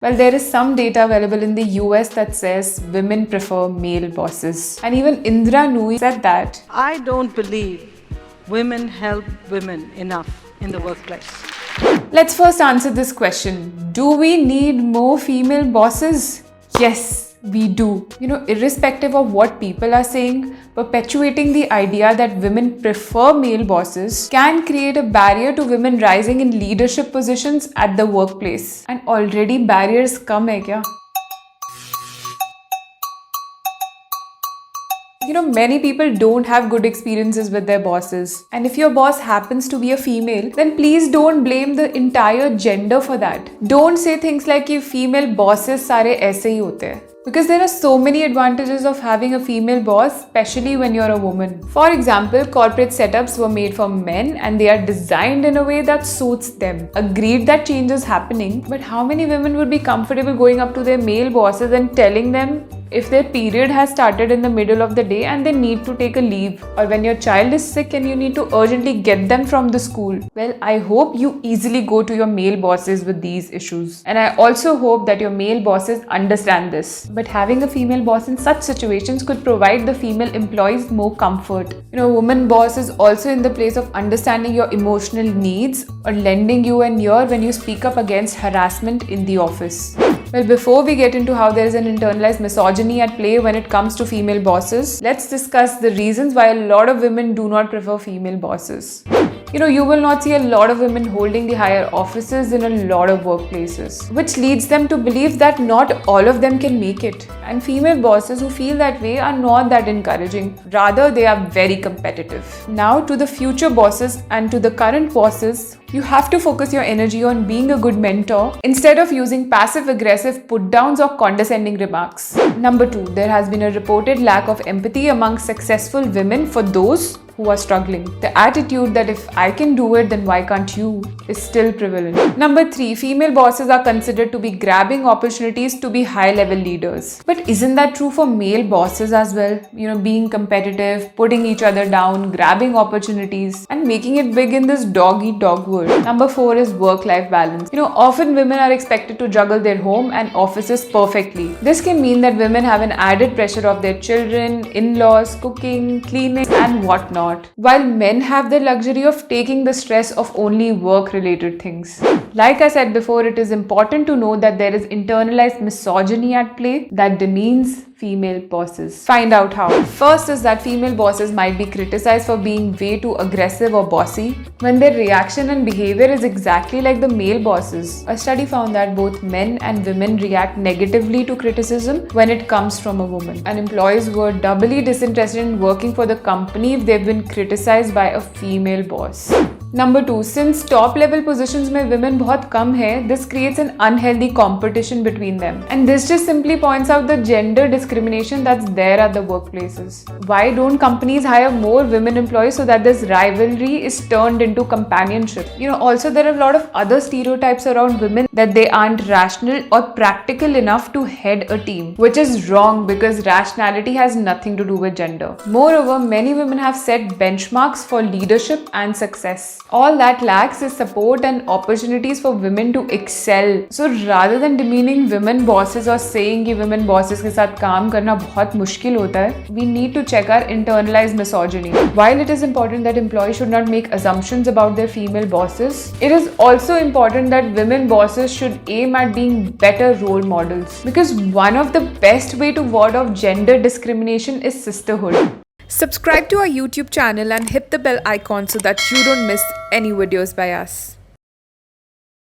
Well, there is some data available in the US that says women prefer male bosses. And even Indra Nooyi said that I don't believe women help women enough in the workplace. Let's first answer this question. Do we need more female bosses? Yes, we do. Irrespective of what people are saying, perpetuating the idea that women prefer male bosses can create a barrier to women rising in leadership positions at the workplace. And already barriers come hai kya? Many people don't have good experiences with their bosses. And if your boss happens to be a female, then please don't blame the entire gender for that. Don't say things like कि female bosses सारे ऐसे ही होते हैं. Because there are so many advantages of having a female boss, especially when you're a woman. For example, corporate setups were made for men and they are designed in a way that suits them. Agreed that change is happening, but how many women would be comfortable going up to their male bosses and telling them if their period has started in the middle of the day and they need to take a leave, or when your child is sick and you need to urgently get them from the school? Well, I hope you easily go to your male bosses with these issues. And I also hope that your male bosses understand this. But having a female boss in such situations could provide the female employees more comfort. Woman boss is also in the place of understanding your emotional needs or lending you an ear when you speak up against harassment in the office. Well, before we get into how there is an internalized misogyny at play when it comes to female bosses, let's discuss the reasons why a lot of women do not prefer female bosses. You will not see a lot of women holding the higher offices in a lot of workplaces, which leads them to believe that not all of them can make it. And female bosses who feel that way are not that encouraging. Rather, they are very competitive. Now, to the future bosses and to the current bosses, you have to focus your energy on being a good mentor instead of using passive-aggressive put-downs or condescending remarks. Number 2, there has been a reported lack of empathy among successful women for those who are struggling. The attitude that if I can do it, then why can't you is still prevalent. Number 3, female bosses are considered to be grabbing opportunities to be high-level leaders. But isn't that true for male bosses as well? Being competitive, putting each other down, grabbing opportunities, and making it big in this dog-eat-dog world. Number 4 is work-life balance. Often women are expected to juggle their home and offices perfectly. This can mean that women have an added pressure of their children, in-laws, cooking, cleaning, and whatnot, while men have the luxury of taking the stress of only work-related things. Like I said before, it is important to know that there is internalized misogyny at play that demeans female bosses. Find out how. First is that female bosses might be criticized for being way too aggressive or bossy when their reaction and behavior is exactly like the male bosses. A study found that both men and women react negatively to criticism when it comes from a woman. And employees were doubly disinterested in working for the company if they've been criticized by a female boss. Number 2, since top level positions में women बहुत कम है, this creates an unhealthy competition between them. And this just simply points out the gender discrimination that's there at the workplaces. Why don't companies hire more women employees so that this rivalry is turned into companionship? Also there are a lot of other stereotypes around women that they aren't rational or practical enough to head a team, which is wrong because rationality has nothing to do with gender. Moreover, many women have set benchmarks for leadership and success. All that lacks is support and opportunities for women to excel. So rather than demeaning women bosses or saying कि women bosses के साथ काम करना बहुत मुश्किल होता है, we need to check our internalized misogyny. While it is important that employees should not make assumptions about their female bosses, it is also important that women bosses should aim at being better role models. Because one of the best way to ward off gender discrimination is sisterhood. Subscribe to our YouTube channel and hit the bell icon so that you don't miss any videos by us.